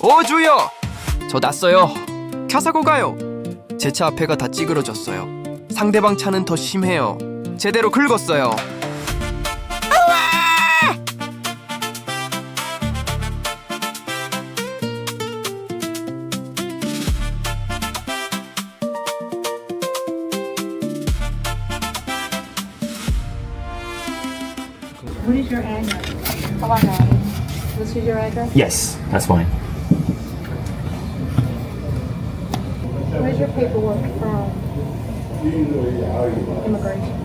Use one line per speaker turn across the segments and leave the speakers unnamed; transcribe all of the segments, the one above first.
주여! 저 났어요. 차 사고 가요. 제 차 앞에가 다 찌그러졌어요. 상대방 차는 더 심해요. 제대로 긁었어요.
What is your address? Oh, I got it. This is your address?
Yes, that's fine.
Where's your paperwork from? Immigration.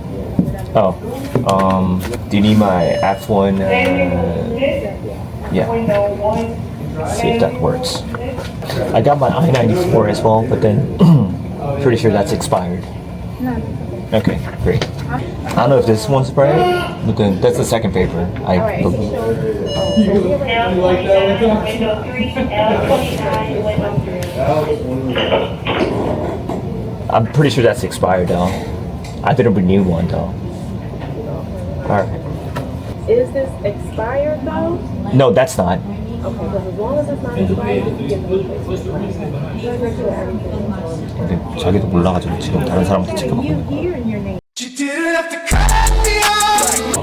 Oh, do you need my F1? Yeah. See if that works. I got my I-94 as well, but then pretty sure that's expired.
No.
Okay, great. I don't know if this one's right, but then that's the second paper.
Alright, so
I'm pretty sure that's expired though. I didn't renew one though. Alright.
is this expired though?
No, that's not.
Okay, because as long as it's not expired, you can get the
근데 자기도 몰라가지고 지금 다른 사람한테 체크받고
You
있는 거야.
here in your name.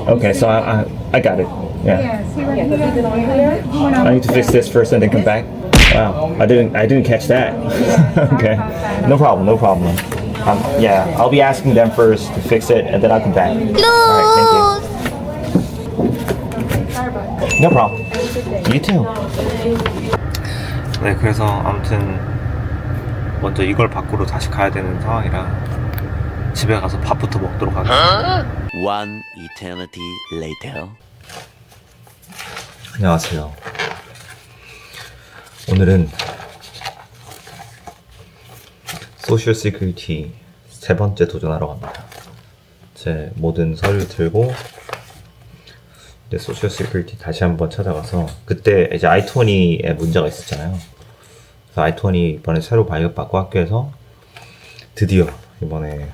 Okay, so I got it. Yeah.
See right here? Is it on here?
I need to fix this first and then come back. Wow, I didn't catch that. Okay, no problem, no problem. Yeah, I'll be asking them first to fix it and then I'll come back. All right, thank
Sorry about that.
you. No problem.
Have a good day.
You too. 네, 그래서 아무튼 먼저 이걸 밖으로 다시 가야 되는 상황이라 집에 가서 밥부터 먹도록 하겠습니다.
One eternity later.
안녕하세요. 오늘은 소셜 시큐리티 세 번째 도전하러 갑니다. 제 모든 서류 들고 이제 소셜 시큐리티 다시 한번 찾아가서 그때 이제 I-20에 문제가 있었잖아요. 그래서 I-20 이번에 새로 발급받고 학교에서 드디어 이번에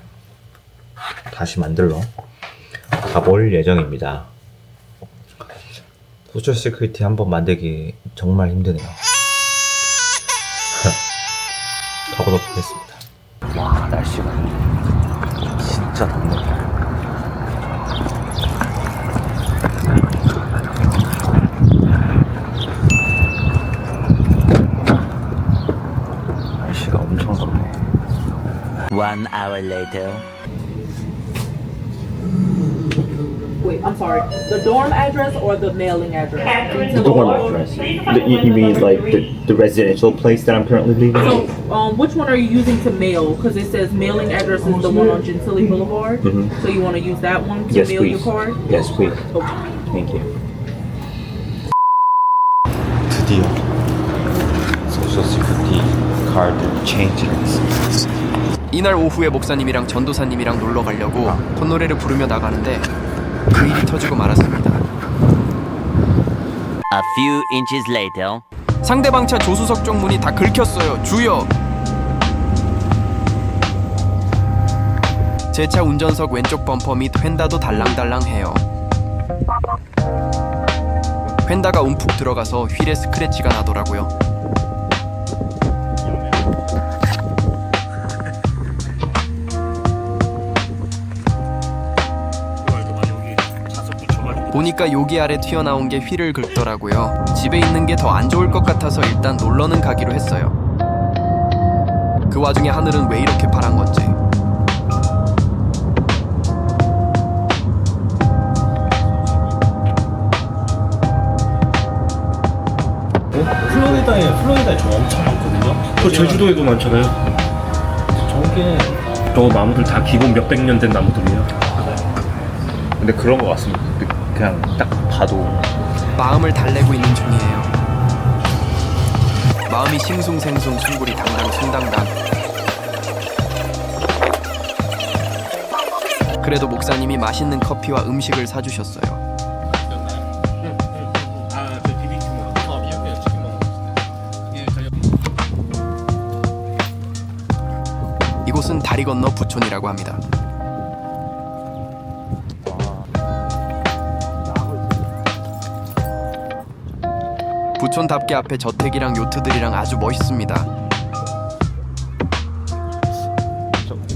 다시 만들러 가볼 예정입니다. 소셜 시큐리티 한번 만들기 정말 힘드네요. 가보도록 하겠습니다. 와, 날씨가 진짜 덥네. 날씨가 엄청 덥네.
One hour later.
Wait, I'm sorry. The dorm address or the mailing address?
The dorm address. You mean like the residential place that I'm currently living?
So, which one are you using to mail? Because it says mailing address is the one on Gentilly Boulevard. So you want to use that one to
Yes,
mail your
please.
card?
Yes, please.
Okay.
Thank you. 드디어 소셜 시큐리티 카드 체인지를 했습니다.
이날 오후에 목사님이랑 전도사님이랑 놀러 가려고 콧노래를 부르며 나가는데 그 일이 터지고 말았습니다.
A few inches later.
상대방 차 조수석 쪽 문이 다 긁혔어요. 주여! 제 차 운전석 왼쪽 범퍼 및 휀다도 달랑달랑해요. 휀다가 움푹 들어가서 휠에 스크래치가 나더라고요. 보니까 여기 아래 튀어나온 게 휠을 긁더라고요. 집에 있는 게 더 안 좋을 것 같아서 일단 놀러는 가기로 했어요. 그 와중에 하늘은 왜 이렇게 파란 건지.
플로리다에 저 엄청 많거든요. 또 제주도에도 많잖아요. 저게 저 나무들 다 기본 몇백 년 된 나무들이에요.
근데 그런 거 같습니다. 그냥 딱 봐도
마음을 달래고 있는 중이에요. 마음이 싱숭생숭 숨골이 당당 숭당당. 그래도 목사님이 맛있는 커피와 음식을 사주셨어요. 이곳은 다리 건너 부촌이라고 합니다. 농촌답게 앞에 저택이랑 요트들이랑 아주 멋있습니다.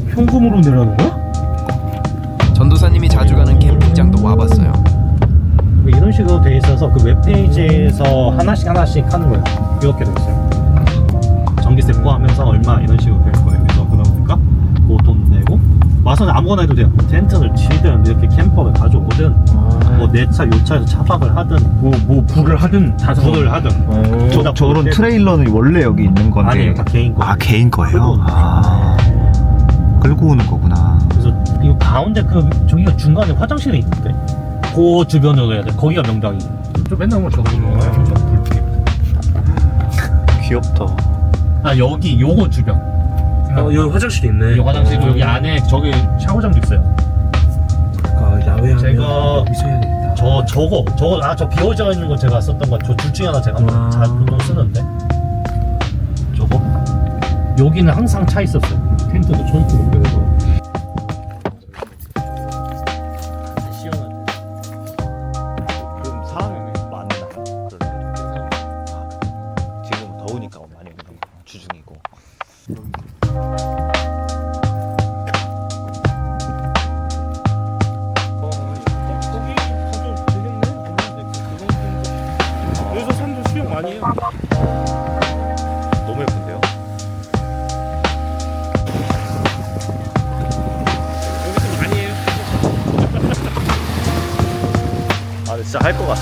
현금으로 내라는 거야?
전도사님이 자주 가는 캠핑장도 와봤어요.
이런 식으로 돼 있어서 그 웹페이지에서 하나씩 하는 거예요. 이렇게 돼 있어요. 전기세 포함해서 얼마 이런 식으로 될 거예요. 그래서 그러니까 그 돈 내고 와서는 아무거나 해도 돼요. 텐트를 치든 이렇게 캠퍼를 가져오든 뭐 내 차, 요 차에서 차박을 하든
뭐 불을 하든 다
불을 하든
저런 트레일러는 원래 여기 있는 건데.
아니에요, 다 개인 거.
아, 개인 거예요?
끌고 오는
아, 끌고 오는 거구나.
그래서 이 가운데 그 저기가 중간에 화장실이 있는데 그 주변으로 해야 돼. 거기가 명당이.
저 맨날 뭐 저거 보는
귀엽다.
아 여기 요거 주변.
여기 화장실이 있네.
여기 화장실이고 여기 안에 저기 샤워장도 있어요.
아, 야외하면
제가
여기서 해야겠다.
저 비어져 있는 거 제가 썼던 거 저 둘 중에 하나 제가
아.
잘 보통 쓰는데 저거 여기는 항상 차 있었어요. 텐트도 천수로 그래서 시원하대.
그럼 사람이 많나? 지금 더우니까 많이 오는 주중이고.
여기서 산도 수영 많이 해요.
너무 예쁜데요?
여기서 많이 해요.
아, 근데 진짜 할 것 같아.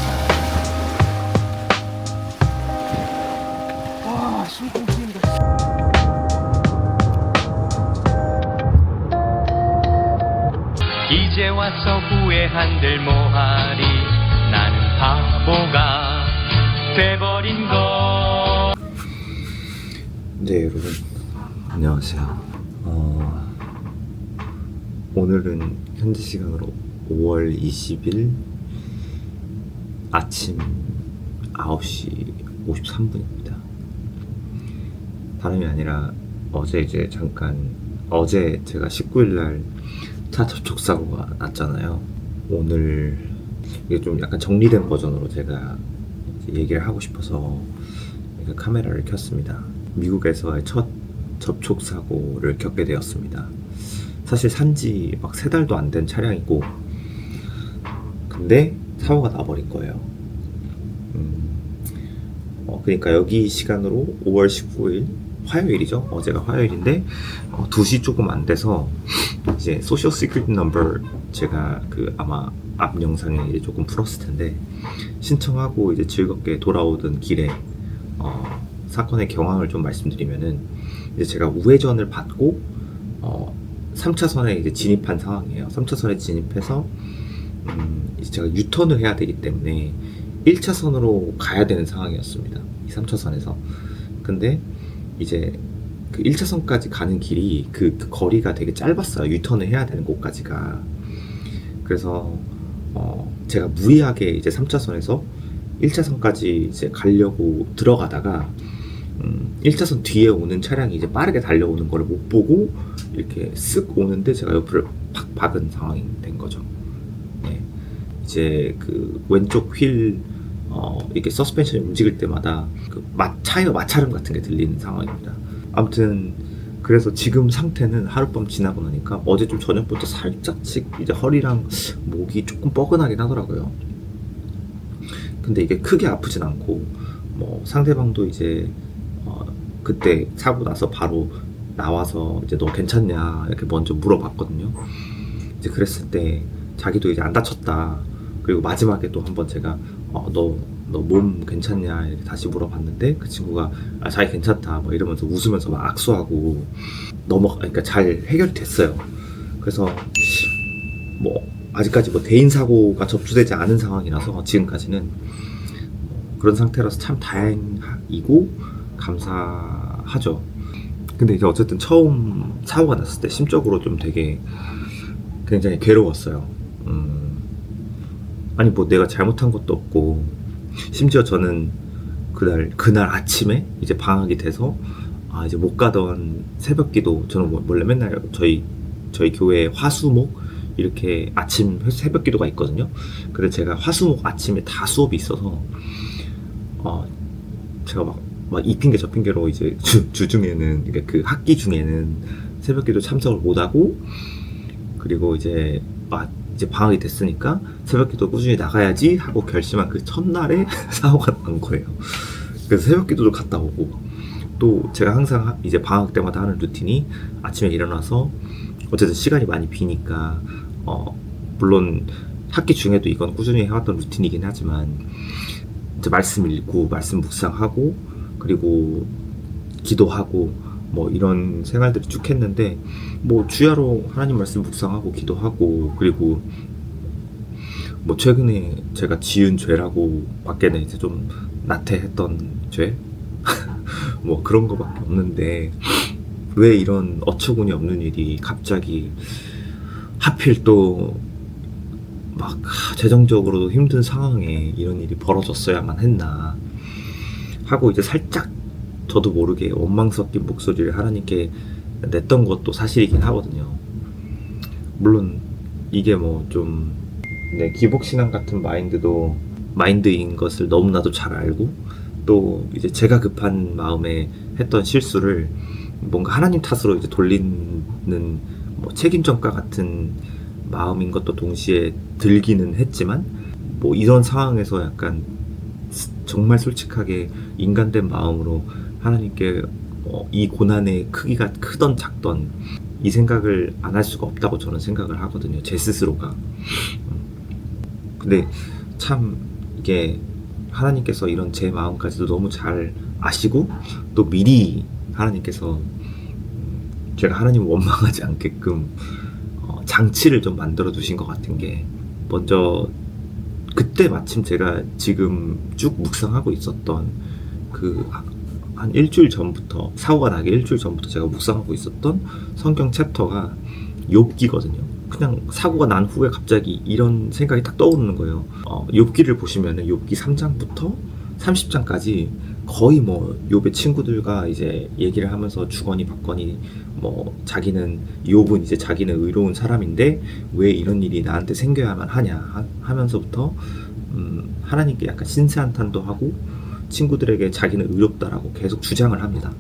이제 와서 후회한들 뭐하리 나는 바보가 돼버린 거.
네, 여러분 안녕하세요. 오늘은 현지 시간으로 5월 20일 아침 9시 53분입니다. 다름이 아니라 어제 제가 19일날 차 접촉 사고가 났잖아요. 오늘 이게 좀 약간 정리된 버전으로 제가 이제 얘기를 하고 싶어서 카메라를 켰습니다. 미국에서의 첫 접촉 사고를 겪게 되었습니다. 사실 산지 막 3달도 안 된 차량이고, 근데 사고가 나버린 거예요. 그러니까 여기 시간으로 5월 19일 화요일이죠. 어제가 화요일인데 2시 조금 안 돼서 이제 소셜 시크릿 넘버 제가 아마 앞 영상에 이제 조금 풀었을 텐데 신청하고 이제 즐겁게 돌아오던 길에 사건의 경황을 좀 말씀드리면은 이제 제가 우회전을 받고 3차선에 이제 진입한 상황이에요. 3차선에 진입해서 이제 제가 유턴을 해야 되기 때문에 1차선으로 가야 되는 상황이었습니다. 이 3차선에서. 근데 이제 그 1차선까지 가는 길이 그 거리가 되게 짧았어요. 유턴을 해야 되는 곳까지가. 그래서 제가 무리하게 이제 3차선에서 1차선까지 이제 가려고 들어가다가 1차선 뒤에 오는 차량이 이제 빠르게 달려오는 거를 못 보고 이렇게 쓱 오는데 제가 옆을 팍 박은 상황이 된 거죠. 네. 이제 그 왼쪽 휠 이렇게 서스펜션이 움직일 때마다 차이어 마찰음 같은 게 들리는 상황입니다. 아무튼 그래서 지금 상태는 하룻밤 지나고 나니까 어제 좀 저녁부터 살짝씩 이제 허리랑 목이 조금 뻐근하긴 하더라고요. 근데 이게 크게 아프진 않고 뭐 상대방도 이제 그때 사고 나서 바로 나와서 이제 너 괜찮냐 이렇게 먼저 물어봤거든요. 이제 그랬을 때 자기도 이제 안 다쳤다. 그리고 마지막에 또 한번 제가 너 몸 괜찮냐 이렇게 다시 물어봤는데 그 친구가 자기 괜찮다 뭐 이러면서 웃으면서 막 악수하고 그러니까 잘 해결됐어요. 그래서 뭐 아직까지 뭐 대인 사고가 접수되지 않은 상황이라서 지금까지는 그런 상태라서 참 다행이고 감사하죠. 근데 이제 어쨌든 처음 사고가 났을 때 심적으로 좀 되게 굉장히 괴로웠어요. 아니 뭐 내가 잘못한 것도 없고, 심지어 저는 그날 아침에 이제 방학이 돼서 이제 못 가던 새벽기도, 저는 원래 맨날 저희 교회에 화수목 이렇게 아침 새벽기도가 있거든요. 근데 제가 화수목 아침에 다 수업이 있어서 제가 막 이 핑계 저 핑계로 이제 주중에는 그러니까 그 학기 중에는 새벽기도 참석을 못하고, 그리고 이제 이제 방학이 됐으니까 새벽기도 꾸준히 나가야지 하고 결심한 그 첫날에 사고가 난 거예요. 그래서 새벽기도도 갔다 오고, 또 제가 항상 이제 방학 때마다 하는 루틴이 아침에 일어나서 어쨌든 시간이 많이 비니까 물론 학기 중에도 이건 꾸준히 해왔던 루틴이긴 하지만 이제 말씀 읽고 말씀 묵상하고 그리고 기도하고 뭐 이런 생활들을 쭉 했는데, 뭐 주야로 하나님 말씀 묵상하고 기도하고, 그리고 뭐 최근에 제가 지은 죄라고 밖에는 이제 좀 나태했던 죄 뭐 그런 거밖에 없는데, 왜 이런 어처구니 없는 일이 갑자기 하필 또 막 재정적으로도 힘든 상황에 이런 일이 벌어졌어야만 했나 하고 이제 살짝 저도 모르게 원망 섞인 목소리를 하나님께 냈던 것도 사실이긴 하거든요. 물론 이게 뭐 좀 기복신앙 같은 마인드인 것을 너무나도 잘 알고, 또 이제 제가 급한 마음에 했던 실수를 뭔가 하나님 탓으로 이제 돌리는 뭐 책임전가 같은 마음인 것도 동시에 들기는 했지만, 뭐 이런 상황에서 약간 정말 솔직하게 인간된 마음으로 하나님께 이 고난의 크기가 크던 작던 이 생각을 안 할 수가 없다고 저는 생각을 하거든요, 제 스스로가. 근데 참 이게 하나님께서 이런 제 마음까지도 너무 잘 아시고, 또 미리 하나님께서 제가 하나님을 원망하지 않게끔 장치를 좀 만들어 두신 것 같은 게, 먼저 그때 마침 제가 지금 쭉 묵상하고 있었던 그 한 일주일 전부터, 사고가 나기 일주일 전부터 제가 묵상하고 있었던 성경 챕터가 욥기거든요. 그냥 사고가 난 후에 갑자기 이런 생각이 딱 떠오르는 거예요. 욥기를 보시면은 욥기 3장부터 30장까지 거의 뭐 욥의 친구들과 이제 얘기를 하면서 주거니 받거니, 뭐 자기는 욥은 이제 자기는 의로운 사람인데 왜 이런 일이 나한테 생겨야만 하냐 하면서부터 하나님께 약간 신세한탄도 하고 친구들에게 자기는 의롭다라고 계속 주장을 합니다.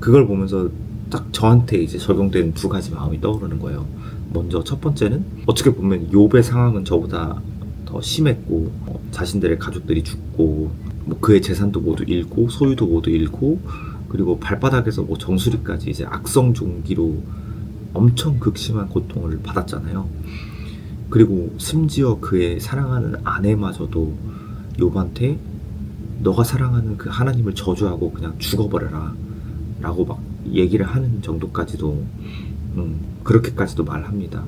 그걸 보면서 딱 저한테 이제 적용된 두 가지 마음이 떠오르는 거예요. 먼저 첫 번째는, 어떻게 보면 욥의 상황은 저보다 더 심했고, 자신들의 가족들이 죽고, 뭐 그의 재산도 모두 잃고, 소유도 모두 잃고, 그리고 발바닥에서 뭐 정수리까지 이제 악성 종기로 엄청 극심한 고통을 받았잖아요. 그리고 심지어 그의 사랑하는 아내마저도 욥한테 너가 사랑하는 그 하나님을 저주하고 그냥 죽어버려라 라고 막 얘기를 하는 정도까지도 그렇게까지도 말합니다.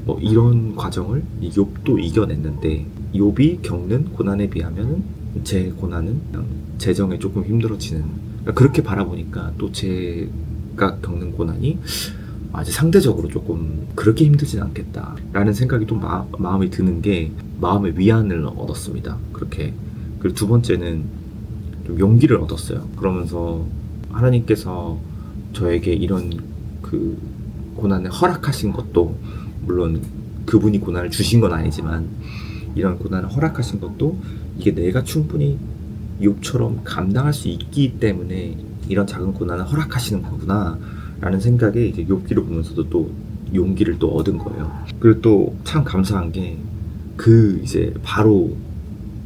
뭐 이런 과정을 이 욥도 이겨냈는데, 욥이 겪는 고난에 비하면 제 고난은 그냥 재정에 조금 힘들어지는, 그러니까 그렇게 바라보니까 또 제가 겪는 고난이 아직 상대적으로 조금 그렇게 힘들진 않겠다 라는 생각이 또 마음에 드는 게, 마음의 위안을 얻었습니다. 그렇게. 그리고 두 번째는 좀 용기를 얻었어요. 그러면서 하나님께서 저에게 이런 그 고난을 허락하신 것도, 물론 그분이 고난을 주신 건 아니지만 이런 고난을 허락하신 것도 이게 내가 충분히 욥처럼 감당할 수 있기 때문에 이런 작은 고난을 허락하시는 거구나 라는 생각에 이제 욥기를 보면서도 또 용기를 또 얻은 거예요. 그리고 또 참 감사한 게, 그 이제 바로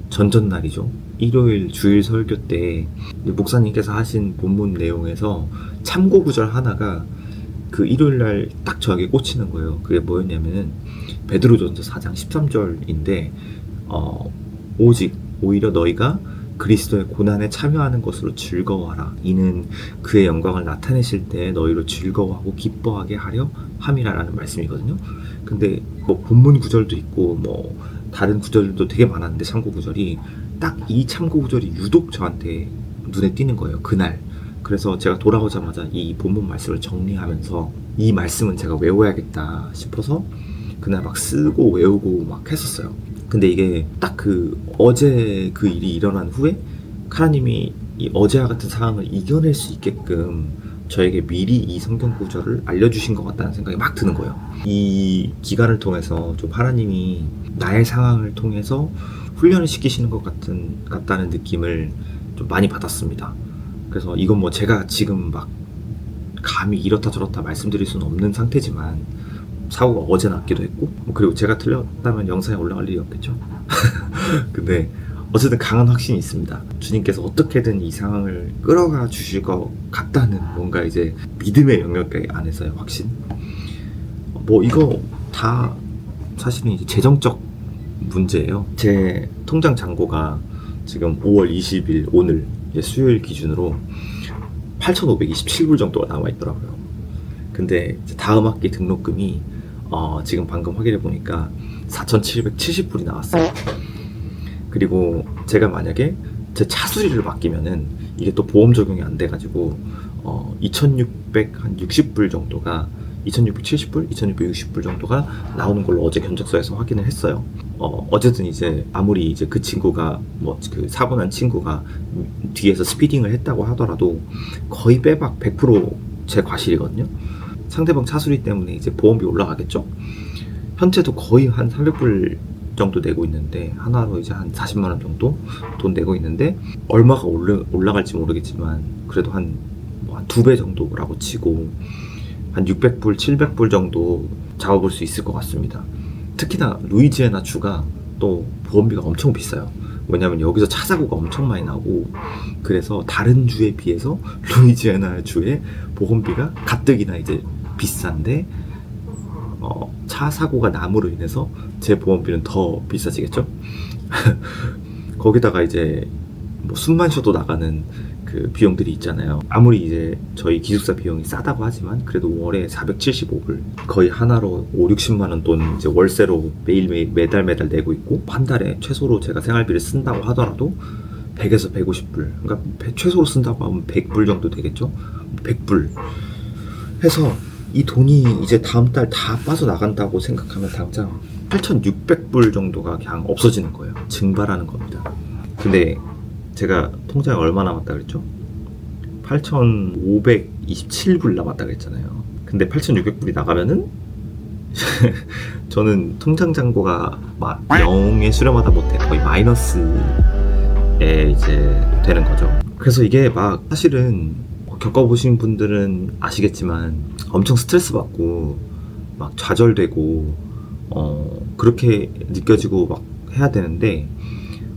전전날이죠. 일요일 주일 설교 때 목사님께서 하신 본문 내용에서 참고 구절 하나가 그 일요일날 딱 저에게 꽂히는 거예요. 그게 뭐였냐면은 베드로전서 4장 13절인데 오직 오히려 너희가 그리스도의 고난에 참여하는 것으로 즐거워하라. 이는 그의 영광을 나타내실 때 너희로 즐거워하고 기뻐하게 하려 함이라 라는 말씀이거든요. 근데 뭐 본문 구절도 있고 뭐 다른 구절도 되게 많았는데 참고 구절이 딱 이 참고 구절이 유독 저한테 눈에 띄는 거예요, 그날. 그래서 제가 돌아오자마자 이 본문 말씀을 정리하면서 이 말씀은 제가 외워야겠다 싶어서 그날 막 쓰고 외우고 막 했었어요. 근데 이게 딱 그 어제 그 일이 일어난 후에 하나님이 이 어제와 같은 상황을 이겨낼 수 있게끔 저에게 미리 이 성경 구절을 알려주신 것 같다는 생각이 막 드는 거예요. 이 기간을 통해서 좀 하나님이 나의 상황을 통해서 훈련을 시키시는 것 같다는 느낌을 좀 많이 받았습니다. 그래서 이건 뭐 제가 지금 막 감히 이렇다 저렇다 말씀드릴 수는 없는 상태지만 사고가 어제 났기도 했고 그리고 제가 틀렸다면 영상에 올라갈 일이 없겠죠. 근데 어쨌든 강한 확신이 있습니다. 주님께서 어떻게든 이 상황을 끌어가 주실 것 같다는 뭔가 이제 믿음의 영역 안에서의 확신. 뭐 이거 다 사실은 이제 재정적 문제예요. 제 통장 잔고가 지금 5월 20일 오늘 이제 수요일 기준으로 8,527불 정도가 남아있더라고요. 근데 이제 다음 학기 등록금이 지금 방금 확인해 보니까 4,770불이 나왔어요. 그리고 제가 만약에 제 차 수리를 맡기면은 이게 또 보험 적용이 안 돼가지고 2,660불 정도가 2,670불, 2,660불 정도가 나오는 걸로 어제 견적서에서 확인을 했어요. 어쨌든 이제 아무리 이제 그 친구가 뭐 그 사고 난 친구가 뒤에서 스피딩을 했다고 하더라도 거의 빼박 100% 제 과실이거든요. 상대방 차 수리 때문에 이제 보험비 올라가겠죠. 현재도 거의 한 300불 정도 내고 있는데 하나로 이제 한 40만 원 정도 돈 내고 있는데 얼마가 올라갈지 모르겠지만 그래도 한 2배 정도라고 치고 한 600불, 700불 정도 잡아볼 수 있을 것 같습니다. 특히나 루이지애나 주가 또 보험비가 엄청 비싸요. 왜냐면 여기서 차 사고가 엄청 많이 나고 그래서 다른 주에 비해서 루이지애나 주의 보험비가 가뜩이나 이제 비싼데 차 사고가 남으로 인해서 제 보험비는 더 비싸지겠죠? 거기다가 이제 뭐 숨만 쉬어도 나가는 그 비용들이 있잖아요. 아무리 이제 저희 기숙사 비용이 싸다고 하지만 그래도 월에 475불 거의 하나로 5-60만 원 돈 이제 월세로 매일매일 매달 내고 있고 한 달에 최소로 제가 생활비를 쓴다고 하더라도 100에서 150불 그러니까 최소로 쓴다고 하면 100불 정도 되겠죠? 100불 해서 이 돈이 이제 다음 달 다 빠져나간다고 생각하면 당장 8,600불 정도가 그냥 없어지는 거예요. 증발하는 겁니다. 근데 제가 통장에 얼마 남았다 그랬죠? 8,527불 남았다 그랬잖아요. 근데 8,600불이 나가면은 저는 통장 잔고가 막 0에 수렴하다 못해 거의 마이너스에 이제 되는 거죠. 그래서 이게 막 사실은 겪어보신 분들은 아시겠지만 엄청 스트레스 받고 막 좌절되고 그렇게 느껴지고 막 해야 되는데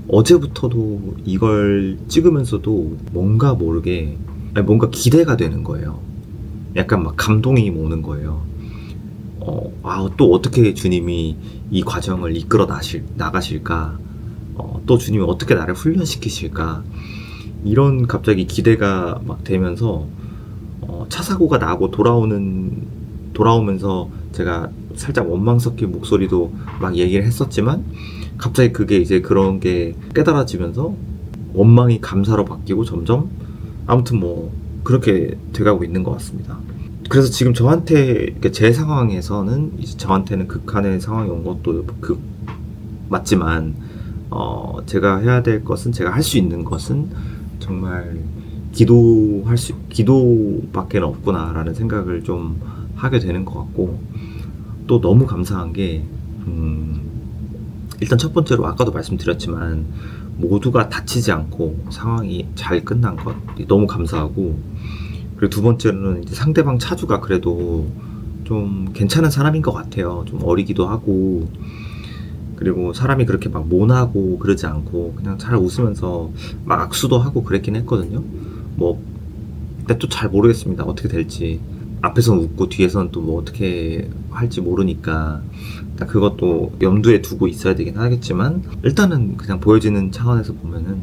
어제부터도 이걸 찍으면서도 뭔가 모르게 뭔가 기대가 되는 거예요. 약간 막 감동이 오는 거예요. 또 어떻게 주님이 이 과정을 이끌어 나가실까? 또 주님이 어떻게 나를 훈련시키실까? 이런 갑자기 기대가 막 되면서 차 사고가 나고 돌아오면서 제가 살짝 원망 섞인 목소리도 막 얘기를 했었지만 갑자기 그게 이제 그런 게 깨달아지면서 원망이 감사로 바뀌고 점점 아무튼 뭐 그렇게 돼가고 있는 것 같습니다. 그래서 지금 저한테 제 상황에서는 이제 저한테는 극한의 상황이 온 것도 맞지만 제가 해야 될 것은 제가 할 수 있는 것은 정말 기도밖에 없구나라는 생각을 좀 하게 되는 것 같고 또 너무 감사한 게 일단 첫 번째로 아까도 말씀드렸지만 모두가 다치지 않고 상황이 잘 끝난 것 너무 감사하고 그리고 두 번째로는 이제 상대방 차주가 그래도 좀 괜찮은 사람인 것 같아요. 좀 어리기도 하고 그리고 사람이 그렇게 막 모나고 그러지 않고 그냥 잘 웃으면서 막 악수도 하고 그랬긴 했거든요. 뭐 근데 또 잘 모르겠습니다. 어떻게 될지. 앞에서는 웃고 뒤에서는 또 뭐 어떻게 할지 모르니까 그것도 염두에 두고 있어야 되긴 하겠지만 일단은 그냥 보여지는 차원에서 보면은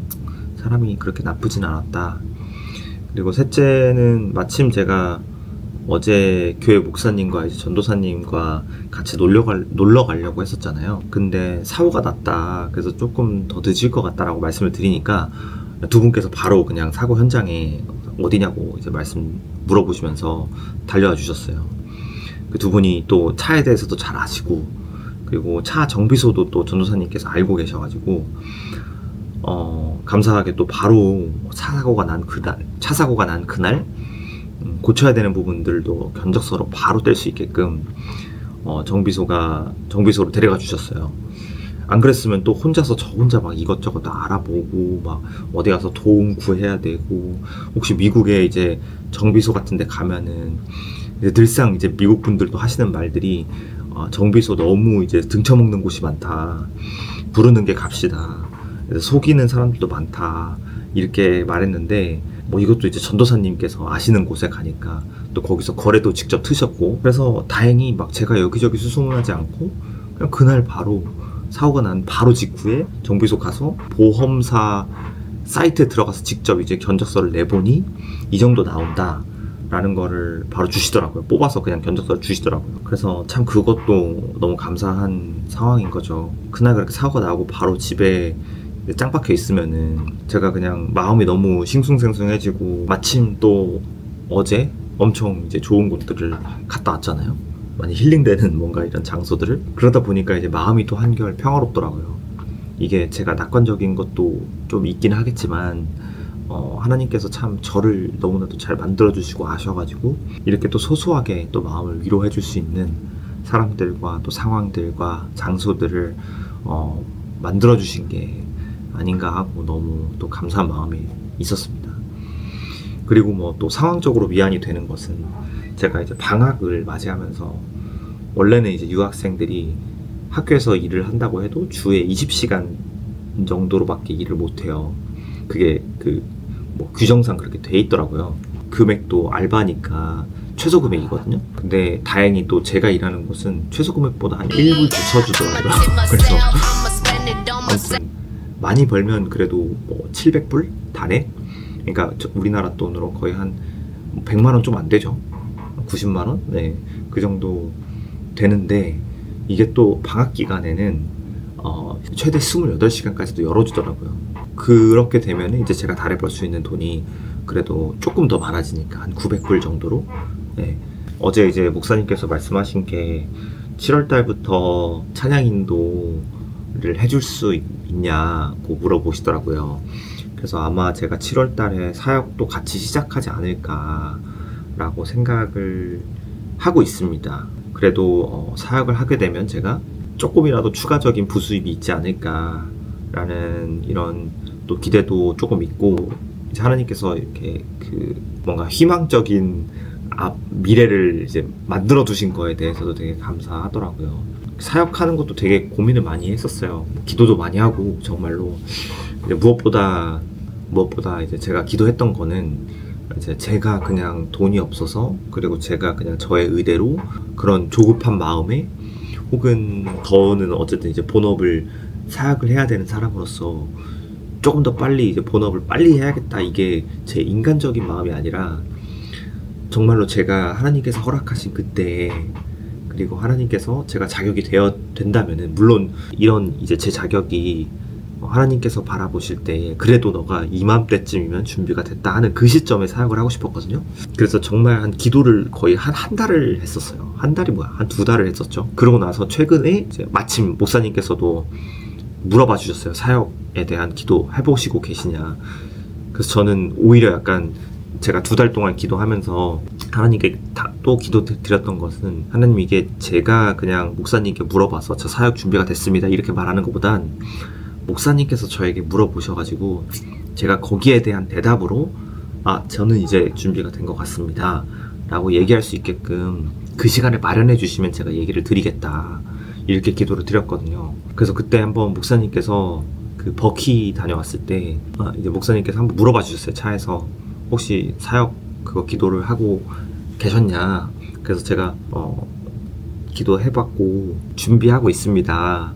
사람이 그렇게 나쁘진 않았다. 그리고 셋째는 마침 제가 어제 교회 목사님과 이제 전도사님과 같이 놀러 가려고 했었잖아요. 근데 사고가 났다. 그래서 조금 더 늦을 것 같다라고 말씀을 드리니까 두 분께서 바로 그냥 사고 현장에 어디냐고 이제 물어보시면서 달려와 주셨어요. 그 두 분이 또 차에 대해서도 잘 아시고 그리고 차 정비소도 또 전도사님께서 알고 계셔가지고 감사하게 또 바로 차 사고가 난 그날 고쳐야 되는 부분들도 견적서로 바로 뗄 수 있게끔 정비소로 데려가 주셨어요. 안 그랬으면 또 혼자서 저 혼자 막 이것저것 다 알아보고 막 어디 가서 도움 구해야 되고, 혹시 미국에 이제 정비소 같은 데 가면은 이제 늘상 이제 미국 분들도 하시는 말들이 정비소 너무 이제 등쳐먹는 곳이 많다, 부르는 게 값이다, 그래서 속이는 사람들도 많다 이렇게 말했는데, 뭐 이것도 이제 전도사님께서 아시는 곳에 가니까 또 거기서 거래도 직접 트셨고, 그래서 다행히 막 제가 여기저기 수소문하지 않고 그냥 그날 바로 사고가 난 바로 직후에 정비소 가서 보험사 사이트에 들어가서 직접 이제 견적서를 내보니 이 정도 나온다 라는 거를 바로 주시더라고요. 뽑아서 그냥 견적서를 주시더라고요. 그래서 참 그것도 너무 감사한 상황인 거죠. 그날 그렇게 사고가 나고 바로 집에 짱 박혀 있으면은 제가 그냥 마음이 너무 싱숭생숭해지고, 마침 또 어제 엄청 이제 좋은 곳들을 갔다 왔잖아요. 많이 힐링되는 뭔가 이런 장소들을. 그러다 보니까 이제 마음이 또 한결 평화롭더라고요. 이게 제가 낙관적인 것도 좀 있긴 하겠지만 하나님께서 참 저를 너무나도 잘 만들어주시고 아셔가지고 이렇게 또 소소하게 또 마음을 위로해줄 수 있는 사람들과 또 상황들과 장소들을 만들어주신 게 아닌가 하고 너무 또 감사한 마음이 있었습니다. 그리고 뭐 또 상황적으로 위안이 되는 것은, 제가 이제 방학을 맞이하면서 원래는 이제 유학생들이 학교에서 일을 한다고 해도 주에 20시간 정도로밖에 일을 못해요. 그게 뭐 규정상 그렇게 돼 있더라고요. 금액도 알바니까 최소 금액이거든요. 근데 다행히 또 제가 일하는 곳은 최소 금액보다 한 1불 더 쳐주더라고요. 그래서 아무튼 많이 벌면 그래도 뭐 700불 달에, 그러니까 우리나라 돈으로 거의 한 100만원 좀 안 되죠. 90만원? 네, 그 정도 되는데, 이게 또 방학 기간에는 최대 28시간까지도 열어주더라고요. 그렇게 되면 이제 제가 달에 벌 수 있는 돈이 그래도 조금 더 많아지니까 한 900불 정도로. 네. 어제 이제 목사님께서 말씀하신 게 7월 달부터 찬양 인도를 해줄 수 있냐고 물어보시더라고요. 그래서 아마 제가 7월 달에 사역도 같이 시작하지 않을까라고 생각을 하고 있습니다. 그래도 사역을 하게 되면 제가 조금이라도 추가적인 부수입이 있지 않을까라는 이런 또 기대도 조금 있고, 이제 하나님께서 이렇게 뭔가 희망적인 미래를 이제 만들어 두신 거에 대해서도 되게 감사하더라고요. 사역하는 것도 되게 고민을 많이 했었어요. 기도도 많이 하고 정말로. 근데 무엇보다 이제 제가 기도했던 거는, 이제 제가 그냥 돈이 없어서, 그리고 제가 그냥 저의 의대로 그런 조급한 마음에, 혹은 더는 어쨌든 이제 본업을 사역을 해야 되는 사람으로서 조금 더 빨리 이제 본업을 빨리 해야겠다, 이게 제 인간적인 마음이 아니라 정말로 제가 하나님께서 허락하신 그때, 그리고 하나님께서 제가 자격이 된다면은, 물론 이런 이제 제 자격이 하나님께서 바라보실 때 그래도 너가 이맘때쯤이면 준비가 됐다 하는 그 시점에 사역을 하고 싶었거든요. 그래서 정말 한 기도를 거의 한 달을 했었어요. 한 달이 뭐야, 한 2달을 했었죠. 그러고 나서 최근에 이제 마침 목사님께서도 물어봐 주셨어요. 사역에 대한 기도 해보시고 계시냐. 그래서 저는 오히려 약간 제가 2달 동안 기도하면서 하나님께 또 기도 드렸던 것은, 하나님, 이게 제가 그냥 목사님께 물어봐서 저 사역 준비가 됐습니다 이렇게 말하는 것보단 목사님께서 저에게 물어보셔가지고 제가 거기에 대한 대답으로 저는 이제 준비가 된 것 같습니다 라고 얘기할 수 있게끔 그 시간을 마련해 주시면 제가 얘기를 드리겠다, 이렇게 기도를 드렸거든요. 그래서 그때 한번 목사님께서 그 버키 다녀왔을 때 이제 목사님께서 한번 물어봐 주셨어요. 차에서 혹시 사역 그거 기도를 하고 계셨냐. 그래서 제가 기도해봤고 준비하고 있습니다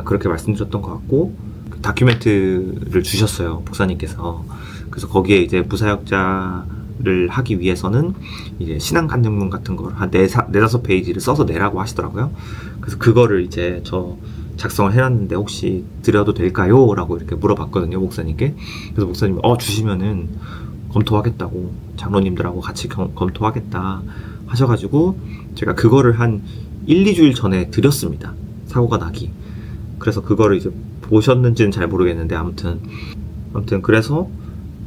그렇게 말씀드렸던 것 같고, 다큐멘트를 주셨어요, 목사님께서. 그래서 거기에 이제 무사역자를 하기 위해서는 이제 신앙 간증문 같은 걸 한 4-5페이지를 써서 내라고 하시더라고요. 그래서 그거를 이제 저 작성을 해놨는데 혹시 드려도 될까요? 라고 이렇게 물어봤거든요, 목사님께. 그래서 목사님이 주시면은 검토하겠다고, 장로님들하고 같이 검토하겠다 하셔가지고 제가 그거를 한 1-2주일 전에 드렸습니다, 사고가 나기. 그래서 그거를 이제 보셨는지는 잘 모르겠는데, 아무튼 그래서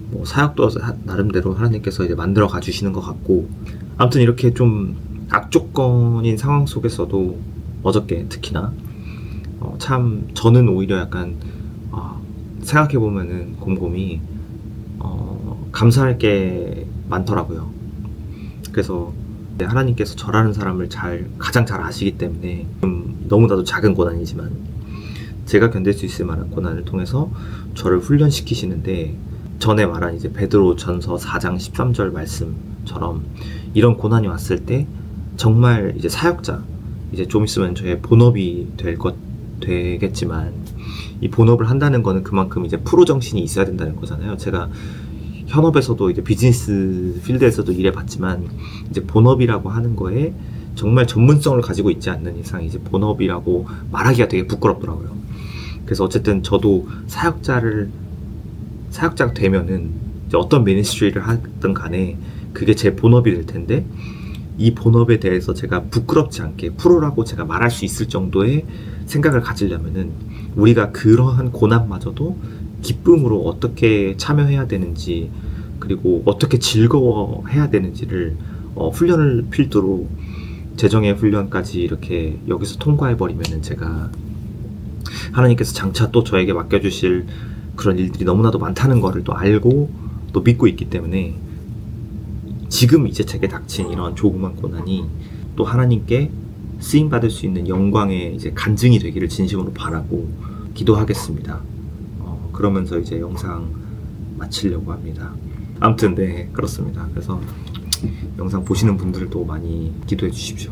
뭐 사역도 나름대로 하나님께서 이제 만들어 가주시는 것 같고, 아무튼 이렇게 좀 악조건인 상황 속에서도 어저께 특히나 참 저는 오히려 약간 생각해 보면은 곰곰이 감사할 게 많더라고요. 그래서 하나님께서 저라는 사람을 가장 잘 아시기 때문에 너무나도 작은 고난이지만 제가 견딜 수 있을 만한 고난을 통해서 저를 훈련시키시는데, 전에 말한 이제 베드로 전서 4장 13절 말씀처럼 이런 고난이 왔을 때 정말 이제 사역자, 이제 좀 있으면 저의 본업이 되겠지만, 이 본업을 한다는 거는 그만큼 이제 프로 정신이 있어야 된다는 거잖아요. 제가 현업에서도 이제 비즈니스 필드에서도 일해봤지만, 이제 본업이라고 하는 거에 정말 전문성을 가지고 있지 않는 이상 이제 본업이라고 말하기가 되게 부끄럽더라고요. 그래서 어쨌든 저도 사역자가 되면은 이제 어떤 미니스트리를 하든 간에 그게 제 본업이 될 텐데, 이 본업에 대해서 제가 부끄럽지 않게 프로라고 제가 말할 수 있을 정도의 생각을 가지려면은 우리가 그러한 고난마저도 기쁨으로 어떻게 참여해야 되는지, 그리고 어떻게 즐거워해야 되는지를 훈련을 필두로 재정의 훈련까지 이렇게 여기서 통과해버리면은 제가 하나님께서 장차 또 저에게 맡겨주실 그런 일들이 너무나도 많다는 거를 또 알고 또 믿고 있기 때문에, 지금 이제 제게 닥친 이런 조그만 고난이 또 하나님께 쓰임받을 수 있는 영광의 이제 간증이 되기를 진심으로 바라고 기도하겠습니다. 그러면서 이제 영상 마치려고 합니다. 아무튼 네, 그렇습니다. 그래서 영상 보시는 분들도 많이 기도해 주십시오.